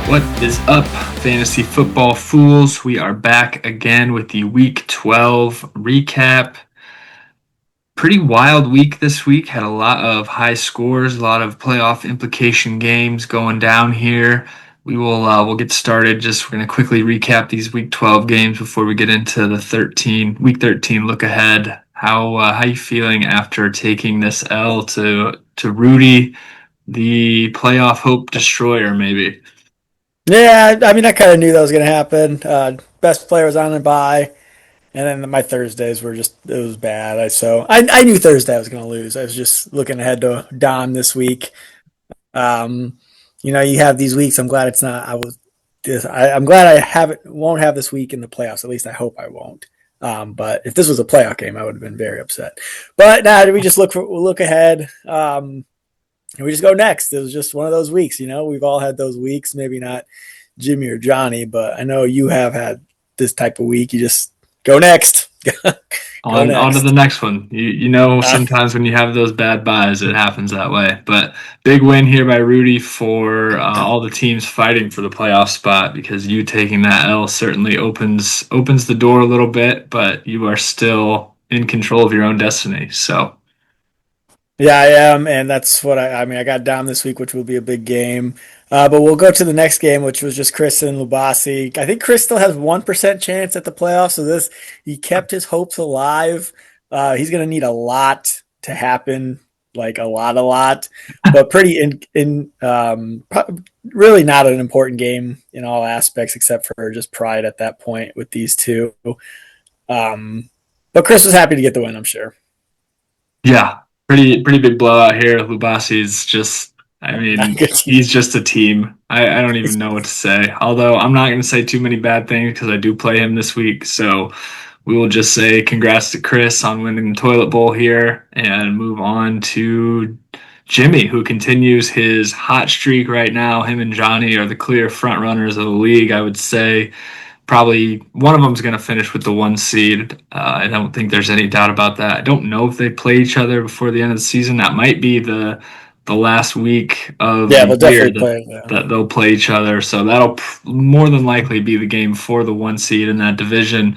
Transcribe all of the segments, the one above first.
What is up, fantasy football fools? We are back again with the week 12 recap. Pretty wild week this week. Had a lot of high scores, a lot of playoff implication games going down here. We'll get started. We're gonna quickly recap these week 12 games before we get into the week 13 look ahead. How you feeling after taking this L to Rudy, the playoff hope destroyer, maybe? Yeah, I mean, I kind of knew that was going to happen. Best player was on and by, and then my Thursdays were it was bad. I knew Thursday I was going to lose. I was just looking ahead to Don this week. Um, you have these weeks. I'm glad it's not. I'm glad I won't have this week in the playoffs. At least I hope I won't. But if this was a playoff game, I would have been very upset. But now we just look ahead. And we just go next. It was just one of those weeks, We've all had those weeks, maybe not Jimmy or Johnny, but I know you have had this type of week. You just go next. Go On to the next. next one. You know, Uh, sometimes when you have those bad buys, it happens that way. But big win here by Rudy for all the teams fighting for the playoff spot because you taking that L certainly opens the door a little bit, but you are still in control of your own destiny. So yeah, I am, and that's what I mean. I got down this week, which will be a big game. But we'll go to the next game, which was just Chris and Lubasi. I think Chris still has 1% chance at the playoffs. So he kept his hopes alive. He's going to need a lot to happen, like a lot, but pretty really not an important game in all aspects, except for just pride at that point with these two. But Chris was happy to get the win, I'm sure. yeah, pretty big blowout here. Lubasi's just, I mean, Good team. he's just a team. I don't even know what to say. Although I'm not going to say too many bad things because I do play him this week. So we will just say congrats to Chris on winning the toilet bowl here and move on to Jimmy, who continues his hot streak right now. Him and Johnny are the clear front runners of the league, I would say. Probably one of them is going to finish with the one seed. I don't think there's any doubt about that. I don't know if they play each other before the end of the season. That might be the last week of Yeah, the they'll year definitely play. Yeah. that they'll play each other. So that'll more than likely be the game for the one seed in that division.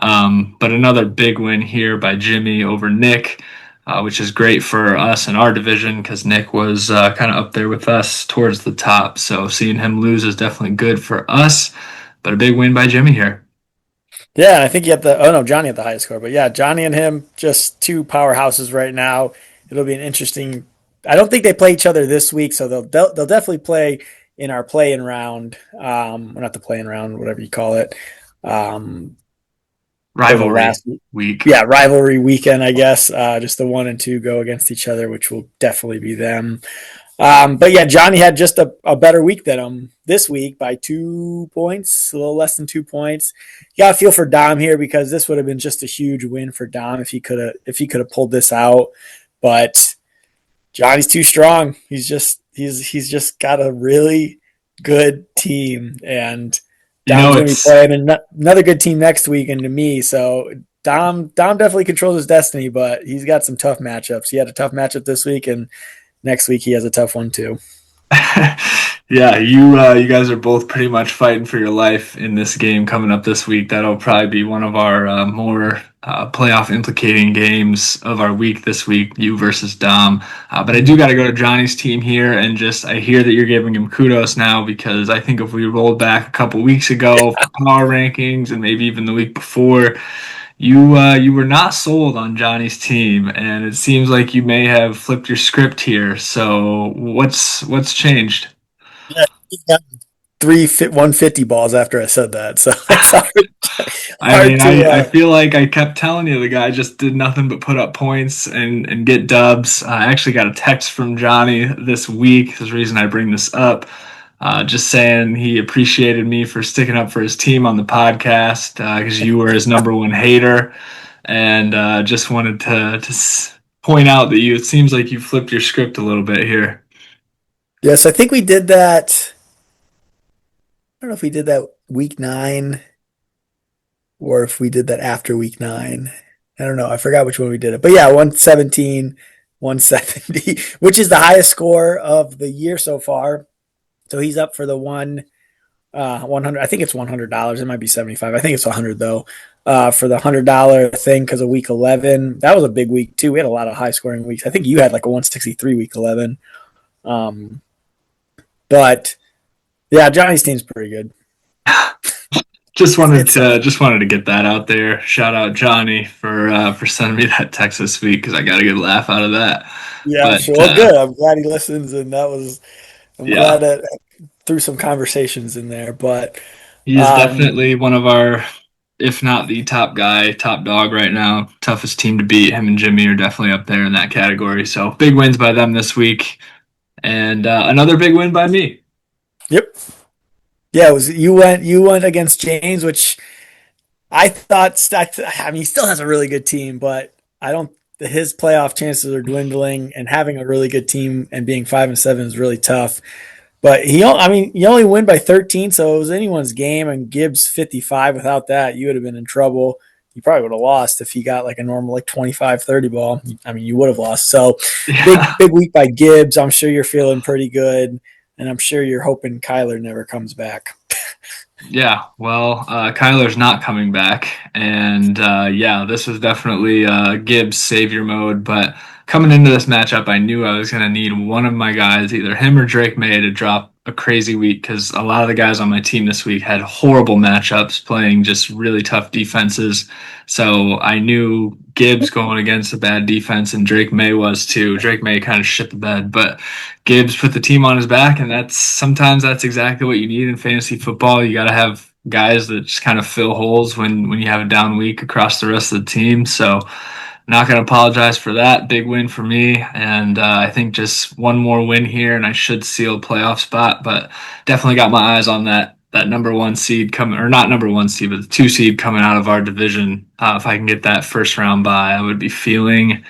But another big win here by Jimmy over Nick, which is great for us in our division because Nick was kind of up there with us towards the top. So seeing him lose is definitely good for us. But a big win by Jimmy here. Yeah, I think Johnny had the highest score, but yeah, Johnny and him just two powerhouses right now. It'll be an interesting. I don't think they play each other this week, so they'll definitely play in our play-in round. Or not the play-in round, whatever you call it. Um, for the Rivalry last, week. yeah, rivalry weekend, I guess. Just the 1 and 2 go against each other, which will definitely be them. But yeah, Johnny had just a better week than him this week by 2 points, a little less than 2 points. You got to feel for Dom here because this would have been just a huge win for Dom if he could have pulled this out. But Johnny's too strong. He's just got a really good team, and You know, Dom's going to be it's playing another good team next week, and to me, so Dom definitely controls his destiny, but he's got some tough matchups. He had a tough matchup this week, and next week he has a tough one too. yeah, you guys are both pretty much fighting for your life in this game coming up this week. That'll probably be one of our more playoff implicating games of our week this week, you versus Dom. But I do got to go to Johnny's team here and just I hear that you're giving him kudos now because I think if we rolled back a couple weeks ago for power rankings and maybe even the week before, you were not sold on Johnny's team, and it seems like you may have flipped your script here. So what's changed? Yeah, he got 150 balls after I said that, so it's hard, I hard mean, to. I feel like I kept telling you the guy just did nothing but put up points and get dubs. I actually got a text from Johnny this week. There's a reason I bring this up. Just saying he appreciated me for sticking up for his team on the podcast because you were his number one hater, and just wanted to point out that it seems like you flipped your script a little bit here. Yes, I think we did that. I don't know if we did that week 9 or if we did that after week 9. I don't know. I forgot which one we did it. But yeah, 117, 170, which is the highest score of the year so far. So he's up for the one. 100. I think it's $100. It might be 75. I think it's 100 though. For the $100 thing because of week 11, that was a big week too. We had a lot of high scoring weeks. I think you had like a 163 week 11. Um, but yeah, Johnny's team's pretty good. It's Just wanted to get that out there. Shout out Johnny for sending me that text this week because I got a good laugh out of that. Yeah, But sure. Well, good. I'm glad he listens, and that was. I'm glad yeah, that threw some conversations in there. But he is um, definitely one of our, if not the top guy, top dog right now. Toughest team to beat. Him and Jimmy are definitely up there in that category. So big wins by them this week, and another big win by me. yep, yeah. It was you went against James, which I thought. I mean, he still has a really good team, but I don't. His playoff chances are dwindling, and having a really good team and being 5-7 is really tough. But I mean, you only win by 13, so it was anyone's game. And Gibbs 55. Without that, you would have been in trouble. You probably would have lost if he got like a normal like 25-30 ball. I mean, you would have lost. So Yeah. big week by Gibbs. I'm sure you're feeling pretty good, and I'm sure you're hoping Kyler never comes back. Yeah, well, Kyler's not coming back, and yeah, this was definitely Gibbs savior mode. But coming into this matchup, I knew I was going to need one of my guys, either him or Drake May, to drop a crazy week because a lot of the guys on my team this week had horrible matchups, playing just really tough defenses. So I knew Gibbs going against a bad defense, and Drake May was too. Drake May kind of shit the bed, but Gibbs put the team on his back, and that's exactly what you need in fantasy football. You got to have guys that just kind of fill holes when you have a down week across the rest of the team. So, not going to apologize for that. Big win for me, and I think just one more win here, and I should seal a playoff spot. But definitely got my eyes on that number one seed coming, or not number one seed, but the two seed coming out of our division. If I can get that first round bye, I would be feeling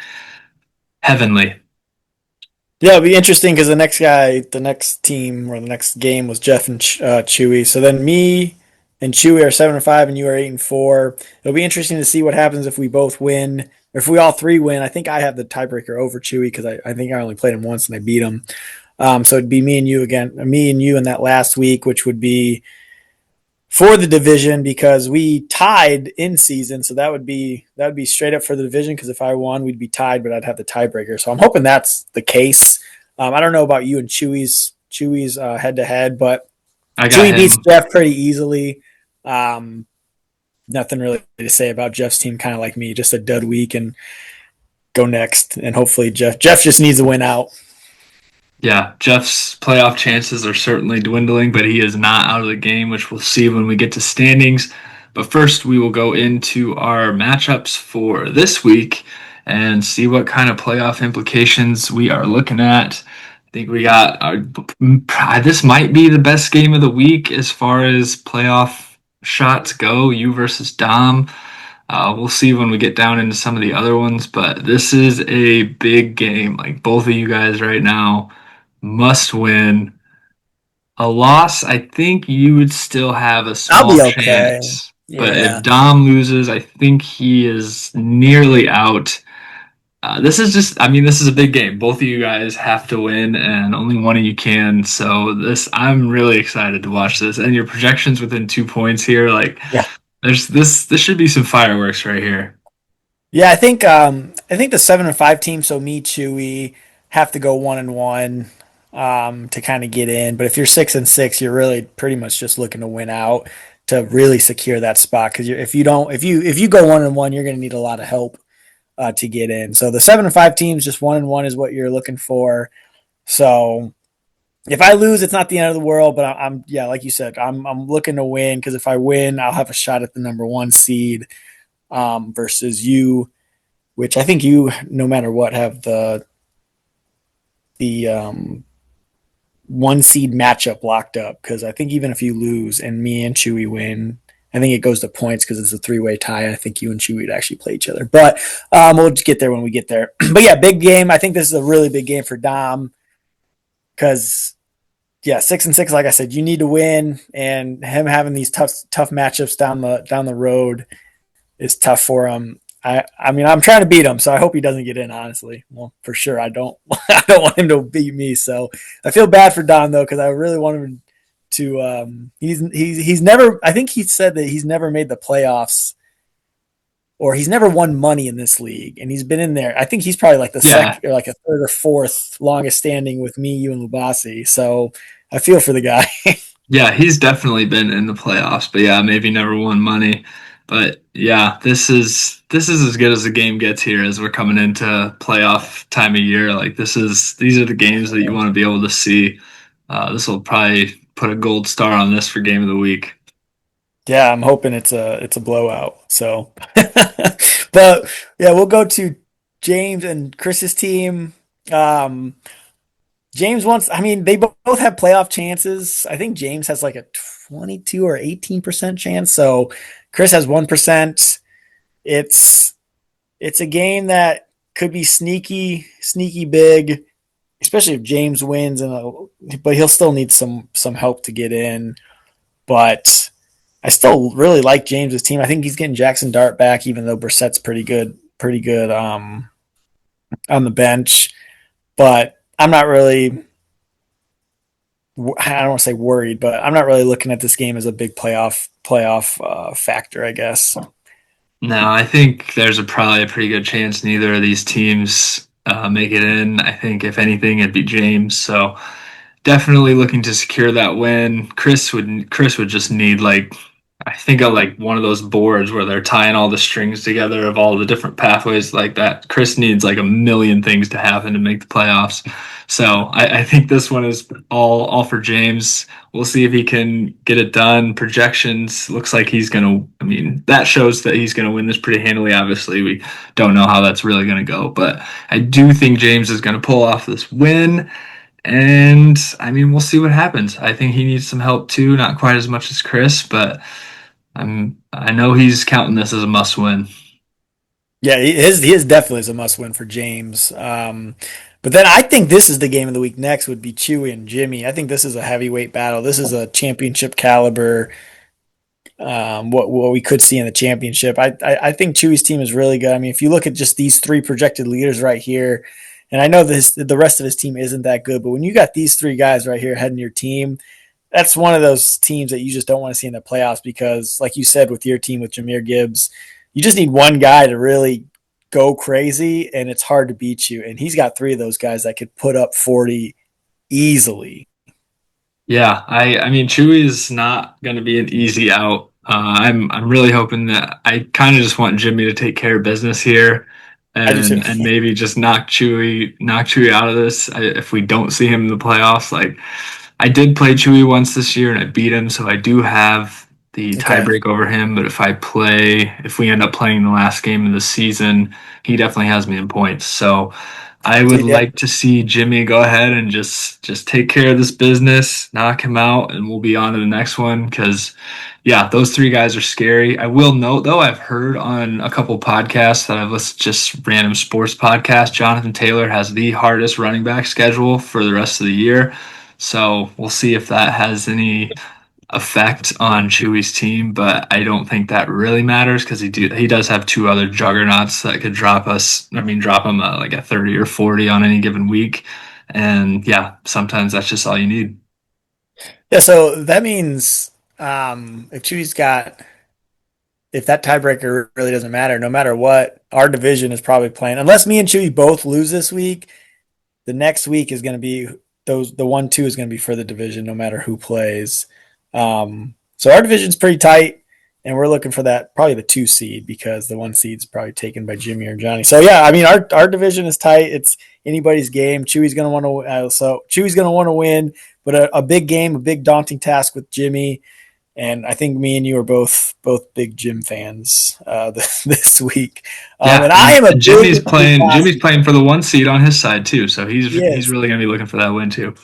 heavenly. Yeah, it'll be interesting because the next team or the next game was Jeff and Chewy. So then me and Chewy are 7-5, and you are 8-4. It'll be interesting to see what happens if we both win, or if we all three win. I think I have the tiebreaker over Chewy because I think I only played him once and I beat him. So it'd be me and you again, me and you in that last week, which would be for the division because we tied in season. So that would be straight up for the division because if I won, we'd be tied, but I'd have the tiebreaker. So I'm hoping that's the case. I don't know about you and Chewy's head to head, but I got Chewy beats him. Jeff pretty easily. Um, Nothing really to say about Jeff's team. Kind of like me, just a dud week and go next. And hopefully Jeff just needs to win out. Yeah, Jeff's playoff chances are certainly dwindling, but he is not out of the game, which we'll see when we get to standings. But first, we will go into our matchups for this week and see what kind of playoff implications we are looking at. I think we got this might be the best game of the week as far as playoff shots go. You versus Dom. We'll see when we get down into some of the other ones, but this is a big game. Like both of you guys right now must win. A loss, I think you would still have a I'll small be okay. chance. But if Yeah. Dom loses, I think he is nearly out. This is just, I mean, this is a big game. Both of you guys have to win, and only one of you can. So I'm really excited to watch this. And your projections within 2 points here, like, Yeah. this should be some fireworks right here. Yeah, I think the 7-5 team, so me, Chewy, have to go 1-1 to kind of get in. But if you're 6-6, you're really pretty much just looking to win out to really secure that spot. Because if you go 1-1, you're going to need a lot of help to get in. So the 7-5 teams, just 1-1 is what you're looking for. So if I lose, it's not the end of the world. But I'm yeah, like you said, I'm looking to win because if I win, I'll have a shot at the number one seed versus you, which I think you, no matter what, have the one seed matchup locked up. Because I think even if you lose and me and Chewy win, I think it goes to points because it's a three-way tie. I think you and Chewy would actually play each other, but we'll just get there when we get there. But yeah, big game. I think this is a really big game for Dom because yeah, 6-6. Like I said, you need to win, and him having these tough matchups down the road is tough for him. I mean, I'm trying to beat him, so I hope he doesn't get in. Honestly, well, for sure, I don't I don't want him to beat me. So I feel bad for Don though because I really want him to he's never. I think he said that he's never made the playoffs or he's never won money in this league, and he's been in there. I think he's probably like the Yeah, second or like a third or fourth longest standing with me, you, and Lubasi. So I feel for the guy. yeah, he's definitely been in the playoffs, but yeah, maybe never won money. But yeah, this is as good as the game gets here as we're coming into playoff time of year. Like these are the games that you want to be able to see. This will probably put a gold star on this for game of the week. Yeah, I'm hoping it's a blowout. So, but yeah, we'll go to James and Chris's team. Um, James wants. I mean, they both have playoff chances. I think James has like a 22 or 18% chance. So Chris has 1%. It's it's a game that could be sneaky big, especially if James wins. But he'll still need some help to get in. But I still really like James's team. I think he's getting Jackson Dart back, even though Brissett's pretty good on the bench. But I'm not really. I don't want to say worried, but I'm not really looking at this game as a big playoff factor. I guess. No, I think there's probably a pretty good chance neither of these teams make it in. I think if anything, it'd be James. So definitely looking to secure that win. Chris would just need like I think of like one of those boards where they're tying all the strings together of all the different pathways like that. Chris needs like a million things to happen to make the playoffs. So I think this one is all for James. We'll see if he can get it done. Projections looks like he's gonna. I mean, that shows that he's gonna win this pretty handily. Obviously, we don't know how that's really gonna go, but I do think James is gonna pull off this win. And I mean, we'll see what happens. I think he needs some help too, not quite as much as Chris, but I know he's counting this as a must win. Yeah, he is definitely a must win for James. But then I think this is the game of the week. Next would be Chewy and Jimmy. I think this is a heavyweight battle. This is a championship caliber. What we could see in the championship. I think Chewy's team is really good. I mean, if you look at just these three projected leaders right here, and I know the rest of his team isn't that good, but when you got these three guys right here heading your team, that's one of those teams that you just don't want to see in the playoffs because, like you said, with your team with Jameer Gibbs, you just need one guy to really go crazy, and it's hard to beat you. And he's got three of those guys that could put up 40 easily. Yeah, I mean Chewy is not going to be an easy out. I'm really hoping that I kind of just want Jimmy to take care of business here, I do too. and maybe just knock Chewy out of this. If we don't see him in the playoffs, like I did play Chewy once this year and I beat him, so I do have the Okay. tiebreak over him. But if we end up playing the last game of the season, he definitely has me in points. So I would Yeah. like to see Jimmy go ahead and just take care of this business, knock him out, and we'll be on to the next one. Because yeah, those three guys are scary. I will note though, I've heard on a couple podcasts that I've listened just random sports podcasts. Jonathan Taylor has the hardest running back schedule for the rest of the year. So we'll see if that has any effect on Chewy's team, but I don't think that really matters because he does have two other juggernauts that could drop us. I mean, drop him like a 30 or 40 on any given week, and yeah, sometimes that's just all you need. Yeah. So that means if Chewy's got if that tiebreaker really doesn't matter, no matter what, our division is probably playing. Unless me and Chewy both lose this week, the next week is going to be the 1-2 is going to be for the division, no matter who plays. So our division's pretty tight, and we're looking for that probably the 2 seed because the 1 seed's probably taken by Jimmy or Johnny. So yeah, I mean our division is tight. It's anybody's game. Chewy's going to want to Chewy's going to want to win, but a big game, a big daunting task with Jimmy. And I think me and you are both big Jim fans this week. Yeah, And I am a and big Jimmy's playing for the one seed on his side too, so he's yes, really gonna be looking for that win too.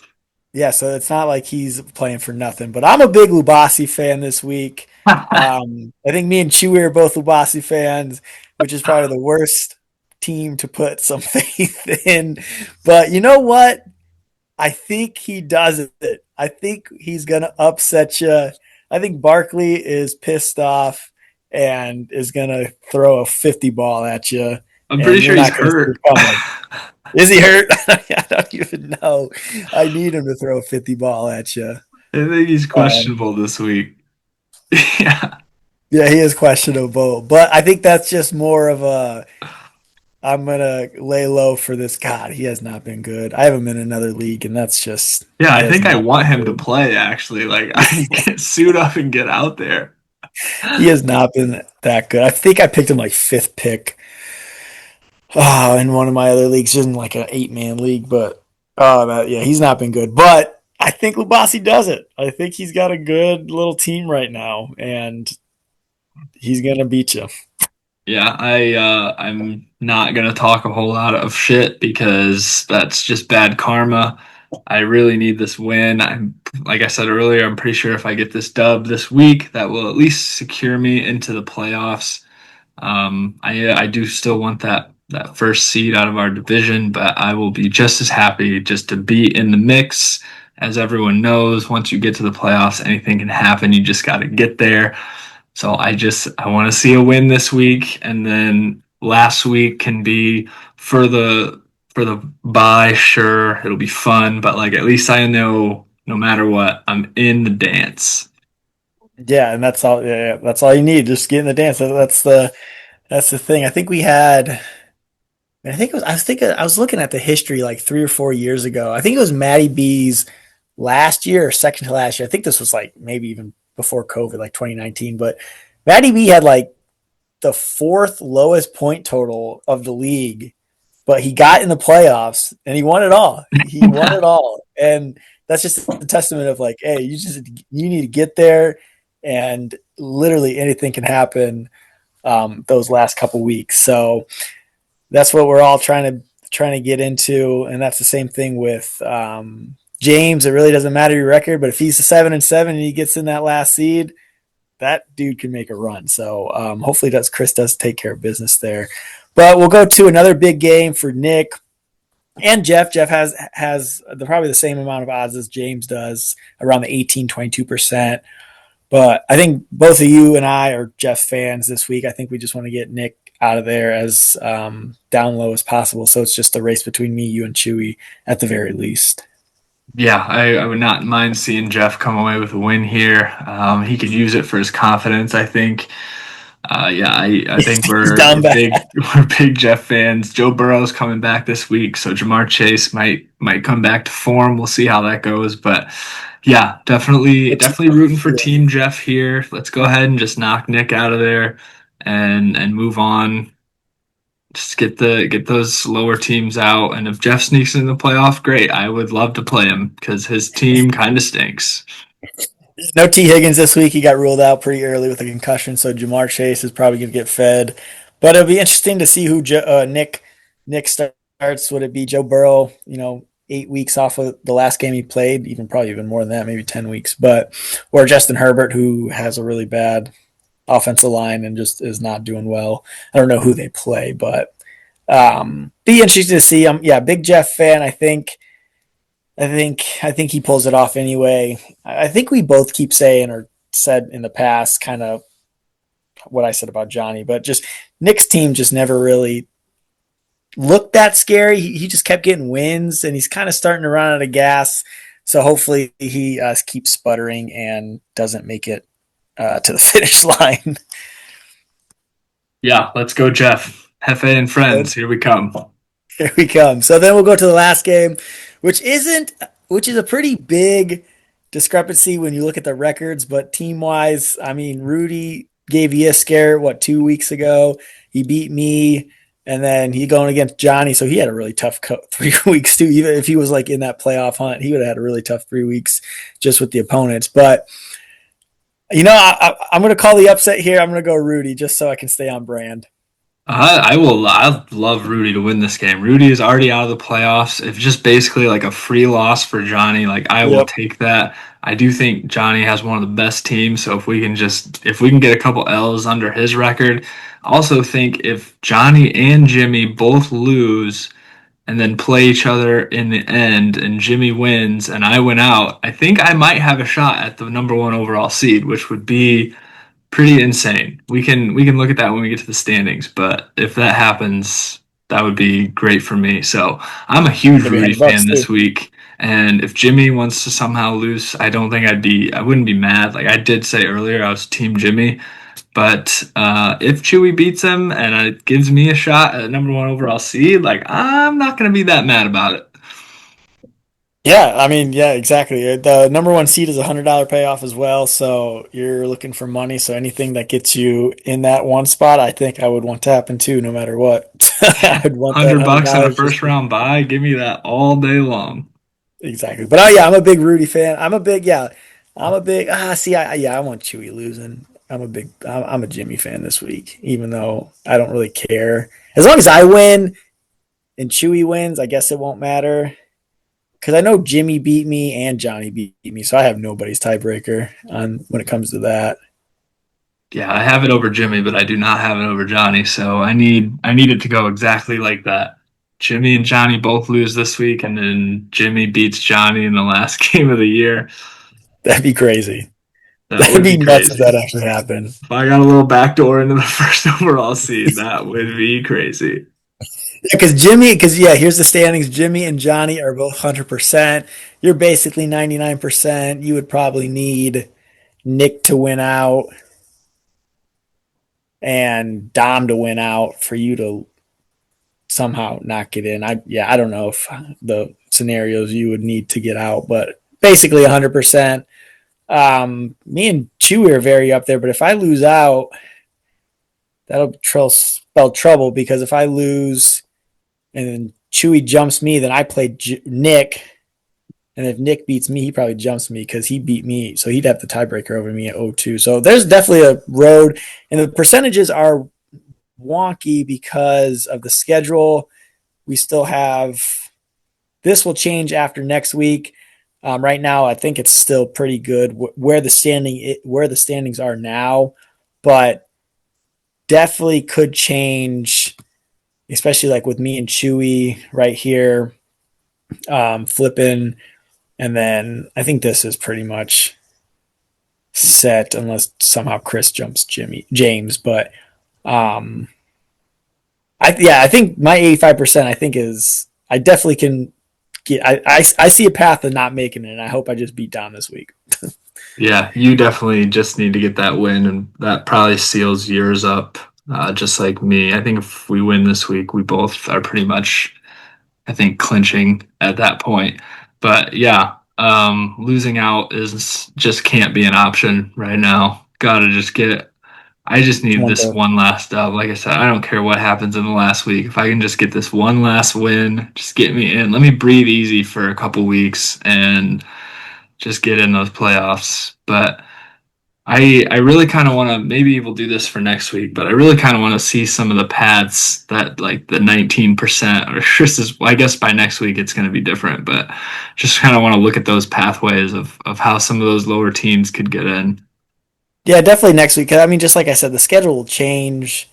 yeah. So it's not like he's playing for nothing. But I'm a big Lubasi fan this week. I think me and Chewy are both Lubasi fans, which is probably the worst team to put some faith in. But you know what? I think he does it. I think he's gonna upset you. I think Barkley is pissed off and is gonna throw a 50 ball at you, I'm pretty and you're sure he's not gonna see it hurt. coming. Is he hurt? I don't even know. I need him to throw a 50 ball at you. I think he's Um, questionable this week. Yeah. yeah, he is questionable, but I think that's just more of a I'm gonna lay low for this. God, he has not been good. I have him in another league, and that's just Yeah, he I has think I not want him to been play actually. Like good. I can suit up and get out there. He has not been that good. I think I picked him like fifth pick. In one of my other leagues, just in like an 8-man league, but yeah, he's not been good. But I think Lubasi does it. I think he's got a good little team right now, and he's gonna beat you. Yeah, I'm not gonna talk a whole lot of shit because that's just bad karma. I really need this win. I'm like I said earlier, I'm pretty sure if I get this dub this week, that will at least secure me into the playoffs. I do still want that first seed out of our division, but I will be just as happy just to be in the mix. As everyone knows, once you get to the playoffs, anything can happen. You just got to get there. So I want to see a win this week, and then last week can be for the bye. Sure, it'll be fun, but like at least I know no matter what, I'm in the dance. Yeah, and that's all. Yeah, that's all you need. Just get in the dance. That's the thing. I think we had. I think it was. I was thinking. I was looking at the history like 3 or 4 years ago. I think it was Matty B's last year or second to last year. I think this was like maybe even before COVID, like 2019. But Matty B had like the fourth lowest point total of the league, but he got in the playoffs and he won it all. He won it all, and that's just a testament of like, hey, you need to get there, and literally anything can happen those last couple weeks. So that's what we're all trying to get into, and that's the same thing with James. It really doesn't matter your record, but if he's a 7-7 and he gets in that last seed, that dude can make a run. So hopefully, Chris does take care of business there. But we'll go to another big game for Nick and Jeff. Jeff has probably the same amount of odds as James does, around the 18-22%. But I think both of you and I are Jeff fans this week. I think we just want to get Nick out of there as down low as possible. So it's just a race between me, you, and Chewy at the very least. Yeah, I would not mind seeing Jeff come away with a win here. He could use it for his confidence, I think. Yeah, I think He's we're down we're bad. big we're big Jeff fans. Joe Burrow's coming back this week, so Jamar Chase might come back to form. We'll see how that goes, but yeah, definitely rooting for Team Jeff here. Let's go ahead and just knock Nick out of there and move on. Just get those lower teams out, and if Jeff sneaks in the playoff, great. I would love to play him because his team kind of stinks. No T. Higgins this week. He got ruled out pretty early with a concussion, so Jamar Chase is probably going to get fed. But it'll be interesting to see who Nick starts. Would it be Joe Burrow? 8 weeks off of the last game he played, probably even more than that, maybe 10 weeks. Or Justin Herbert, who has a really bad offensive line and just is not doing well. I don't know who they play, but be interesting to see. Yeah, big Jeff fan. I think he pulls it off anyway. I think we both keep saying or said in the past kind of what I said about Johnny, but just Nick's team just never really looked that scary. He just kept getting wins, and he's kind of starting to run out of gas. So hopefully he keeps sputtering and doesn't make it to the finish line. Yeah, let's go, Jeff. Hefe and friends, here we come. Here we come. So then we'll go to the last game, which is a pretty big discrepancy when you look at the records, but team wise, I mean, Rudy gave you a scare, 2 weeks ago. He beat me, and then he going against Johnny, so he had a really tough 3 weeks too. Even if he was like in that playoff hunt, he would have had a really tough 3 weeks just with the opponents. But I'm going to call the upset here. I'm going to go Rudy just so I can stay on brand. I will. I'd love Rudy to win this game. Rudy is already out of the playoffs. It's just basically like a free loss for Johnny. Like I will Yep. take that. I do think Johnny has one of the best teams. So if we can get a couple L's under his record, I also think if Johnny and Jimmy both lose and then play each other in the end, and Jimmy wins and I win out, I think I might have a shot at the number one overall seed, which would be pretty insane. We can look at that when we get to the standings, but if that happens, that would be great for me. So I'm a huge Maybe Rudy fan $100 too. this week. And if Jimmy wants to somehow lose, I don't think I wouldn't be mad. Like I did say earlier, I was team Jimmy. But if Chewy beats him and it gives me a shot at number one overall seed, like I'm not gonna be that mad about it. Yeah, I mean, yeah, exactly. The number one seed is $100 payoff as well, so you're looking for money. So anything that gets you in that one spot, I think I would want to happen too, no matter what. I'd want that hundred $100 and a dollars just first round bye, give me that all day long. exactly. But oh yeah, I'm a big Rudy fan. I'm a big see, I want Chewy losing. I'm a Jimmy fan this week, even though I don't really care. As long as I win and Chewy wins, I guess it won't matter. Because I know Jimmy beat me and Johnny beat me, so I have nobody's tiebreaker on when it comes to that. Yeah, I have it over Jimmy, but I do not have it over Johnny. So I need it to go exactly like that. Jimmy and Johnny both lose this week, and then Jimmy beats Johnny in the last game of the year. That'd be crazy. That That'd would be be nuts if that crazy. actually happened. If I got a little backdoor into the first overall seed, that would be crazy. Yeah, because yeah, here's the standings. Jimmy and Johnny are both 100%. You're basically 99%. You would probably need Nick to win out and Dom to win out for you to somehow not get in. I don't know if the scenarios you would need to get out, but basically 100%. Me and Chewy are very up there, but if I lose out, that'll spell trouble because if I lose and then Chewy jumps me, then I play Nick. And if Nick beats me, he probably jumps me because he beat me. So he'd have the tiebreaker over me at 0-2. So there's definitely a road. And the percentages are wonky because of the schedule. We still have this will change after next week. Right now, I think it's still pretty good where the standings are now, but definitely could change, especially like with me and Chewy right here, flipping, and then I think this is pretty much set unless somehow Chris jumps James, but um, I think my 85% I think is I definitely can get I see a path of not making it, and I hope I just beat Don this week. Yeah, you definitely just need to get that win, and that probably seals yours up, just like me. I think if we win this week, we both are pretty much, I think, clinching at that point. But yeah, losing out is just can't be an option right now. Gotta just get. I just need Want this to one last dub. Like I said, I don't care what happens in the last week. If I can just get this one last win, just get me in. Let me breathe easy for a couple weeks and just get in those playoffs. But I really kind of want to, maybe we'll do this for next week, but I really kind of want to see some of the paths that like the 19% or just as, I guess by next week it's going to be different, but just kind of want to look at those pathways of how some of those lower teams could get in. yeah, definitely next week. 'Cause, I mean, just like I said, the schedule will change.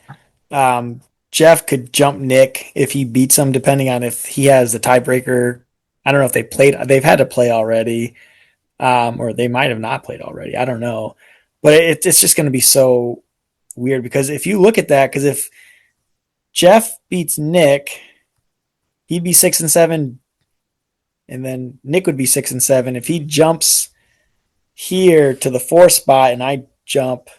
Um, Jeff could jump Nick if he beats him, depending on if he has the tiebreaker. I don't know if they played. They've had to play already, or they might have not played already. I don't know, but it's just going to be so weird because if you look at that, because if Jeff beats Nick, he'd be 6-7, and then Nick would be 6-7. If he jumps here to the 4th spot and I jump,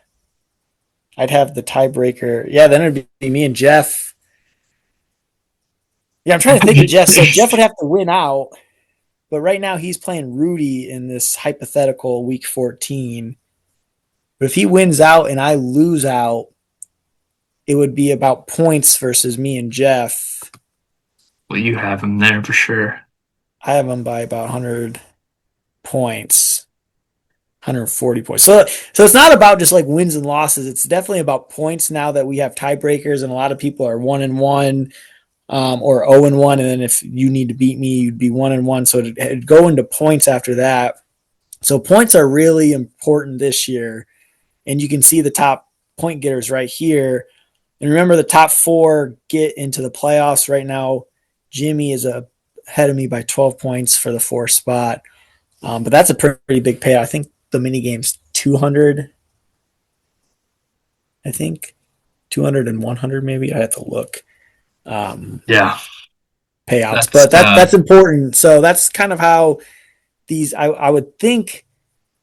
I'd have the tiebreaker. Yeah, then it'd be me and Jeff. Yeah, I'm trying to think of Jeff. So Jeff would have to win out, but right now he's playing Rudy in this hypothetical week 14. But if he wins out and I lose out, it would be about points versus me and Jeff. Well, you have him there for sure. I have him by about 100 points, 140 points. So it's not about just like wins and losses. It's definitely about points now that we have tiebreakers and a lot of people are 1-1 or 0-1. And then if you need to beat me, you'd be 1-1. So it'd go into points after that. So points are really important this year. And you can see the top point getters right here. And remember, the top 4 get into the playoffs right now. Jimmy is ahead of me by 12 points for the 4th spot. But that's a pretty big payout. I think the mini game's 200. I think 200 and 100 maybe. I have to look. Yeah. payouts. That's But that's important. So that's kind of how these. I would think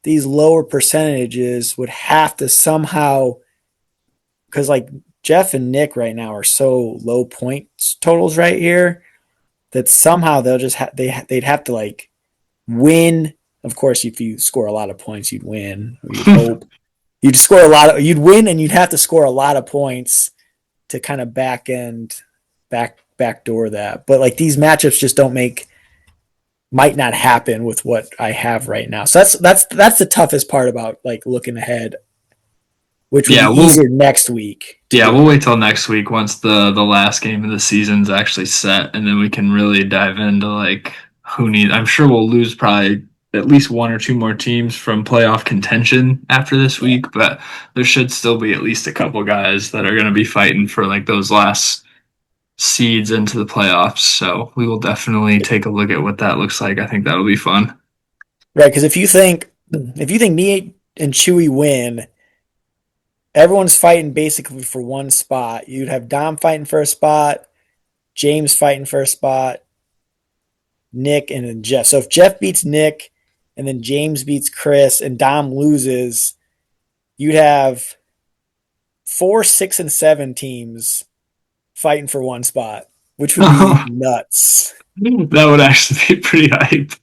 these lower percentages would have to somehow, because like Jeff and Nick right now are so low points totals right here that somehow they'll just they'd have to like win. Of course, if you score a lot of points, you'd win. Or you'd hope you'd score a lot of, you'd win, and you'd have to score a lot of points to kind of backdoor that. But like these matchups just don't make might not happen with what I have right now. So that's the toughest part about like looking ahead, which would yeah, be easier next week to yeah, do. we'll wait till next week once the last game of the season's actually set, and then we can really dive into like who need. I'm sure we'll lose probably at least one or two more teams from playoff contention after this Yeah. week, but there should still be at least a couple guys that are going to be fighting for like those last seeds into the playoffs. So we will definitely take a look at what that looks like. I think that'll be fun. Right, because if you think me and Chewy win, everyone's fighting basically for one spot. You'd have Dom fighting for a spot, James fighting for a spot, Nick, and then Jeff. So if Jeff beats Nick and then James beats Chris and Dom loses, you'd have 4, 6, and 7 teams fighting for one spot, which would be nuts. That would actually be pretty hype.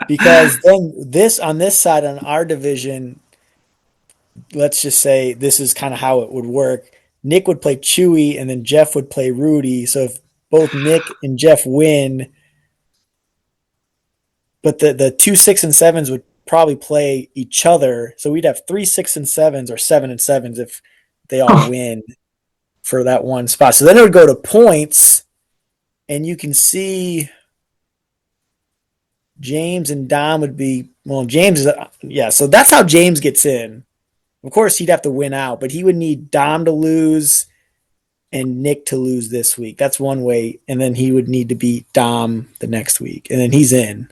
Because then this on this side on our division, let's just say this is kind of how it would work. Nick would play Chewy and then Jeff would play Rudy. So if both Nick and Jeff win, but the 2, 6, and 7s would probably play each other. So we'd have 3, 6, and 7s or 7 and 7s if they all win for that one spot. So then it would go to points, and you can see James and Dom would be James is yeah. So that's how James gets in. Of course, he'd have to win out, but he would need Dom to lose and Nick to lose this week. That's one way, and then he would need to beat Dom the next week, and then he's in.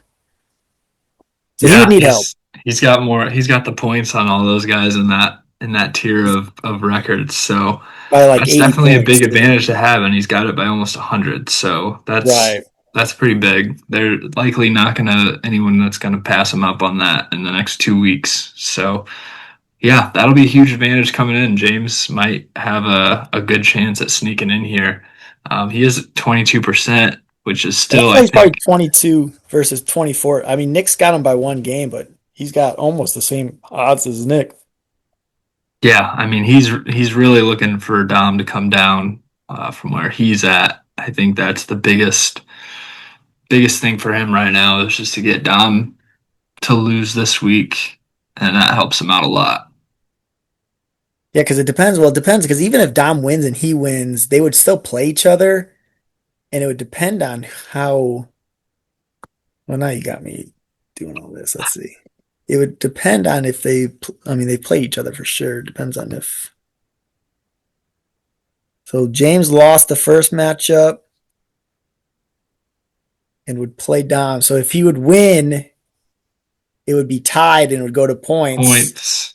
So he Yeah, would need help he's got more. He's got the points on all those guys in that tier of records. So by like that's 80 definitely a points big too. advantage to have, and he's got it by almost 100. So Right. that's pretty big. They're likely not gonna anyone that's gonna pass him up on that in the next 2 weeks. So yeah, that'll be a huge advantage coming in. James might have a good chance at sneaking in here. He is 22%, which is I'd still, say I he's probably think, 22 versus 24. I mean, Nick's got him by one game, but he's got almost the same odds as Nick. yeah. I mean, he's really looking for Dom to come down from where he's at. I think that's the biggest thing for him right now is just to get Dom to lose this week, and that helps him out a lot. Yeah, because it depends. Well, it depends because even if Dom wins and he wins, they would still play each other, and it would depend on how. Well, now you got me doing all this. Let's see. It would depend on if they. I mean, they play each other for sure. Depends on if. So James lost the first matchup and would play Dom. So if he would win, it would be tied and it would go to points. Points.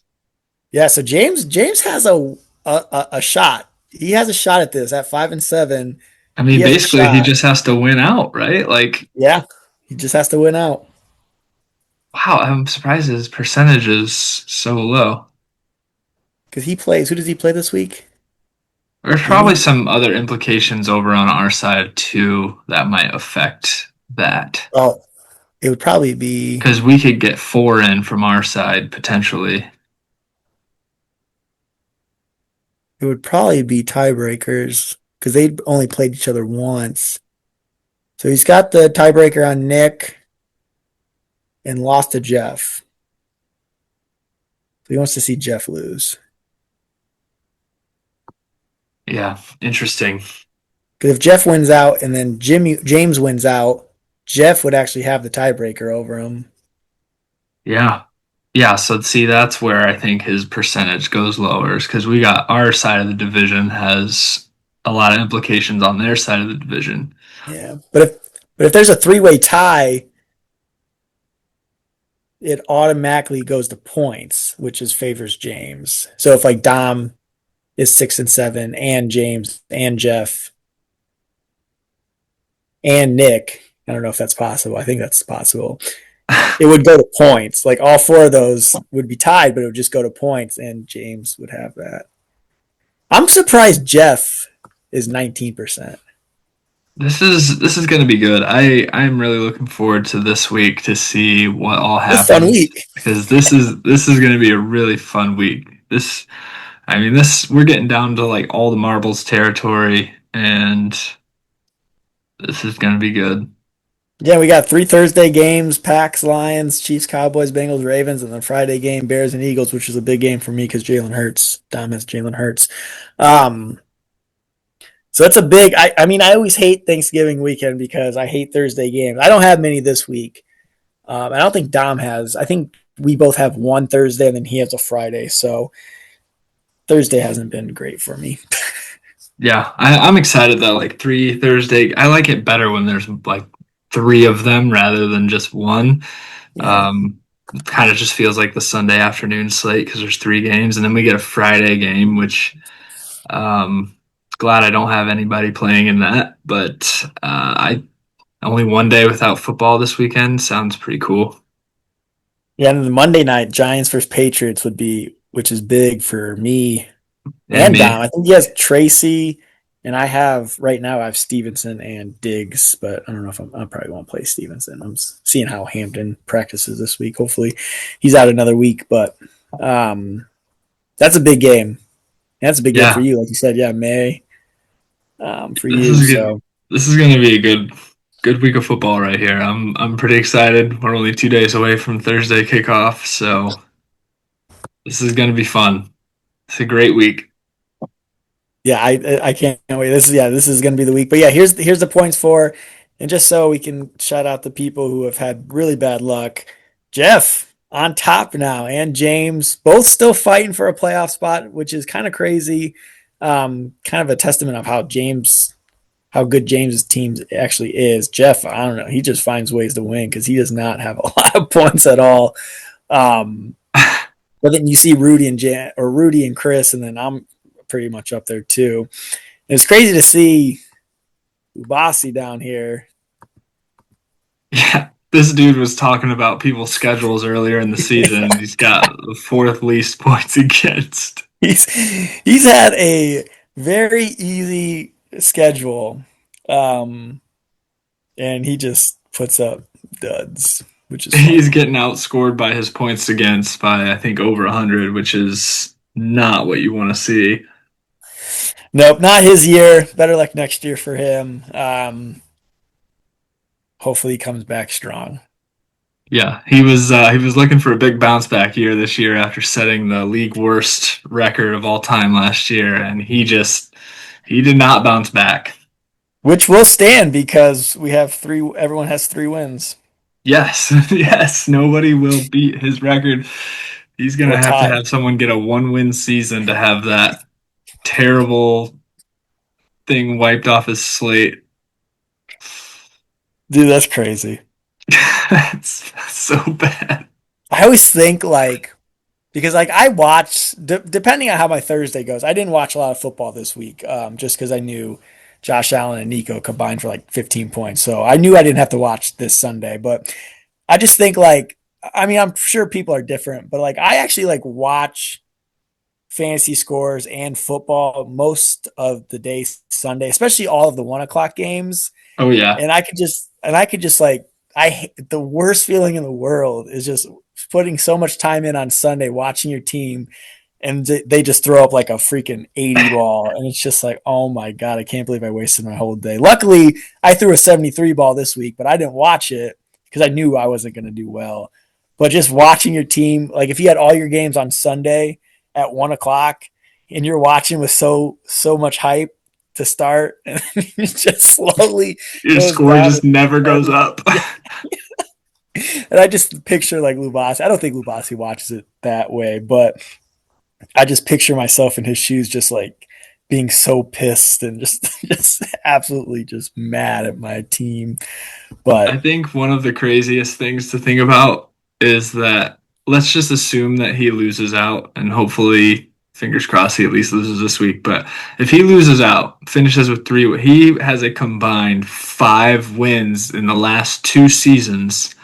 Yeah. So James has a shot. He has a shot at this at 5 and 7. I He mean, has a basically, he shot. just has to win out, right? Like, Yeah. He just has to win out. wow, I'm surprised his percentage is so low. Because he plays. Who does he play this week? There's He probably needs. some other implications over on our side too that might affect that. Oh, it would probably be. Because we could get four in from our side potentially. It would probably be tiebreakers because they only played each other once. So he's got the tiebreaker on Nick and lost to Jeff. So he wants to see Jeff lose. Yeah, interesting. Because if Jeff wins out and then James wins out, Jeff would actually have the tiebreaker over him. Yeah. Yeah, so see, that's where I think his percentage goes lower, is because we got our side of the division has a lot of implications on their side of the division. Yeah, but if there's a 3-way tie, it automatically goes to points, which is favors James. So if like Dom is 6 and 7, and James and Jeff and Nick. I don't know if that's possible. I think that's possible. It would go to points. Like all four of those would be tied, but it would just go to points, and James would have that. I'm surprised Jeff is 19%. This is going to be good. I'm really looking forward to this week to see what all It's a fun happens week. because this is going to be a really fun week. This we're getting down to like all the marbles territory, and this is going to be good. Yeah, we got 3 Thursday games: Packs, Lions, Chiefs, Cowboys, Bengals, Ravens, and then Friday game: Bears and Eagles, which is a big game for me because Jalen Hurts. Dom has Jalen Hurts. Um, so it's a big. I mean, I always hate Thanksgiving weekend because I hate Thursday games. I don't have many this week. I don't think Dom has. I think we both have one Thursday, and then he has a Friday. So Thursday hasn't been great for me. Yeah, I'm excited that like 3 Thursday. I like it better when there's like three of them rather than just one. Yeah. Um, it kind of just feels like the Sunday afternoon slate because there's three games, and then we get a Friday game, which um, glad I don't have anybody playing in that. But I only one day without football this weekend sounds pretty cool. Yeah, and the Monday night Giants versus Patriots would be, which is big for me And and me, Dom. I think he has Tracy, and I have right now. I have Stevenson and Diggs, but I don't know if I probably won't play Stevenson. I'm seeing how Hampton practices this week. Hopefully, he's out another week, but um, that's a big game. That's a big game for yeah, you, like you said. Yeah, May for this you. is good. So This is going to be a good week of football right here. I'm pretty excited. We're only 2 days away from Thursday kickoff, so this is going to be fun. It's a great week. yeah, I can't wait. This is going to be the week. But yeah, here's the points for, and just so we can shout out the people who have had really bad luck. Jeff on top now, and James both still fighting for a playoff spot, which is kind of crazy. Kind of a testament of how good James's team actually is. Jeff, I don't know, he just finds ways to win because he does not have a lot of points at all. Um, but then you see Rudy and Chris, and then I'm pretty much up there too. And it's crazy to see Ubasi down here. Yeah, this dude was talking about people's schedules earlier in the season, and he's got the fourth least points against. he's he's had a very easy schedule, um, and he just puts up duds, which is He's funny. getting outscored by his points against by I think over 100, which is not what you want to see. Nope, not his year. Better luck next year for him. Hopefully, he comes back strong. Yeah, he was looking for a big bounce back year this year after setting the league worst record of all time last year, and he did not bounce back. Which will stand because we have three. Everyone has 3 wins Yes, yes, nobody will beat his record. He's gonna or have to tie. have someone get a one-win season to have that terrible thing wiped off his slate. Dude, that's crazy. That's so bad. I always think like because like I watch depending on how my Thursday goes. I didn't watch a lot of football this week, just because I knew Josh Allen and Nico combined for like 15 points, so I knew I didn't have to watch this Sunday. But I just think like I mean I'm sure people are different, but like I actually like watch fantasy scores and football most of the day Sunday, especially all of the 1 o'clock games. Oh yeah. And I could just like the worst feeling in the world is just putting so much time in on Sunday watching your team and they just throw up like a freaking 80 ball and it's just like, oh my god, I can't believe I wasted my whole day. Luckily I threw a 73 ball this week, but I didn't watch it because I knew I wasn't going to do well. But just watching your team, like if you had all your games on Sunday at 1 o'clock and you're watching with so much hype to start and it just slowly Your goes score down. just never goes up. And I just picture like Lubasi. I don't think Lubasi watches it that way, but I just picture myself in his shoes, just like being so pissed and just just absolutely just mad at my team. I But think one of the craziest things to think about is that let's just assume that he loses out and hopefully fingers crossed he at least loses this week. But if he loses out, finishes with 3, he has a combined 5 wins in the last 2 seasons.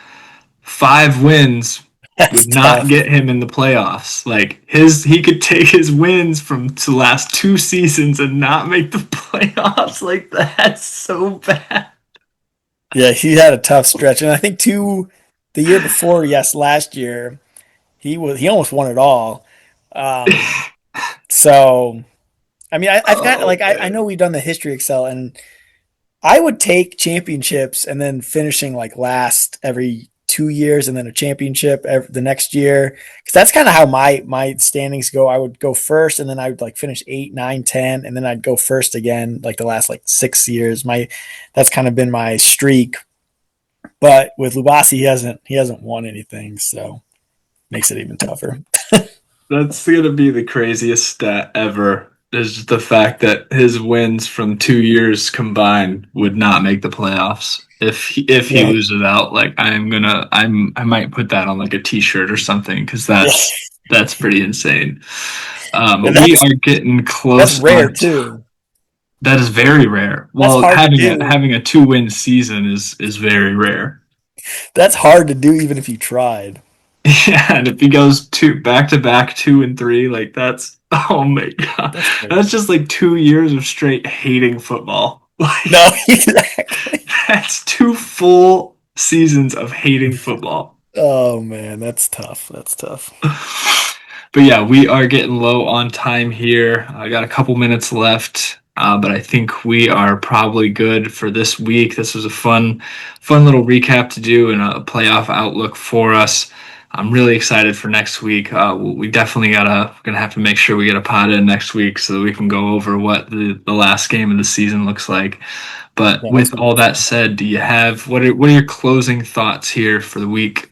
5 wins That's would not tough. get him in the playoffs. Like he could take his wins from the last 2 seasons and not make the playoffs. Like that's so bad. Yeah, he had a tough stretch, and I think too, the year before, yes, last year, he almost won it all. Um, so I mean, I've got Oh like I man. know we've done the history Excel, and I would take championships and then finishing like last every 2 years, and then a championship the next year, because that's kind of how my standings go. I would go first, and then I would like finish 8, 9, 10, and then I'd go first again like the last like 6 years. That's kind of been my streak. But with Lubasi, he hasn't won anything, so makes it even tougher. That's gonna be the craziest stat ever. Is just the fact that his wins from 2 years combined would not make the playoffs. If he Yeah, loses out, like I might put that on like a T-shirt or something because yeah, that's pretty insane. and We that's are getting that's close rare on. too. That is very rare. That's Well, hard to having a do. having a 2-win season is very rare. That's hard to do, even if you tried. Yeah, and if he goes back to back 2 and 3, like that's oh my god, That's that's crazy. just like 2 years of straight hating football. No, Like exactly. that's 2 full seasons of hating football. Oh man, that's tough. That's tough. But yeah, we are getting low on time here. I got a couple minutes left, but I think we are probably good for this week. This was a fun little recap to do and a playoff outlook for us. I'm really excited for next week. We definitely gonna have to make sure we get a pod in next week so that we can go over what the last game of the season looks like. But Yeah, that's with gonna all be that fun. said, do you have what are your closing thoughts here for the week?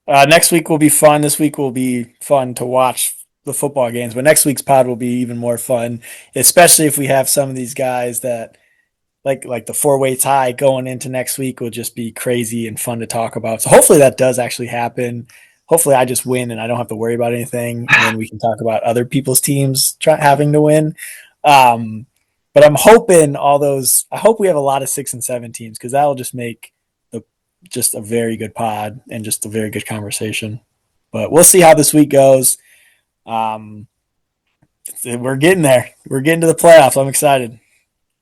Next week will be fun. This week will be fun to watch the football games, but next week's pod will be even more fun, especially if we have some of these guys that like the four-way tie going into next week will just be crazy and fun to talk about. So hopefully that does actually happen. Hopefully I just win and I don't have to worry about anything, and then we can talk about other people's teams having to win. Um, but I'm hoping all those. I hope we have a lot of 6 and 7 teams, because that will just make the just a very good pod and just a very good conversation. But we'll see how this week goes. Um, we're getting there. We're getting to the playoffs. I'm excited.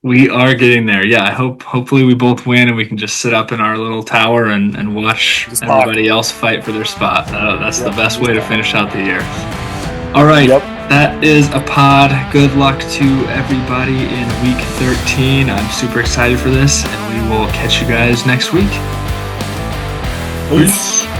We are getting there. Yeah, I hopefully we both win and we can just sit up in our little tower and watch Just talk. everybody else fight for their spot. That's the Yep. best way Just to talk. finish out the year. All right, Yep. that is a pod. Good luck to everybody in week 13. I'm super excited for this, and we will catch you guys next week. Peace. Peace.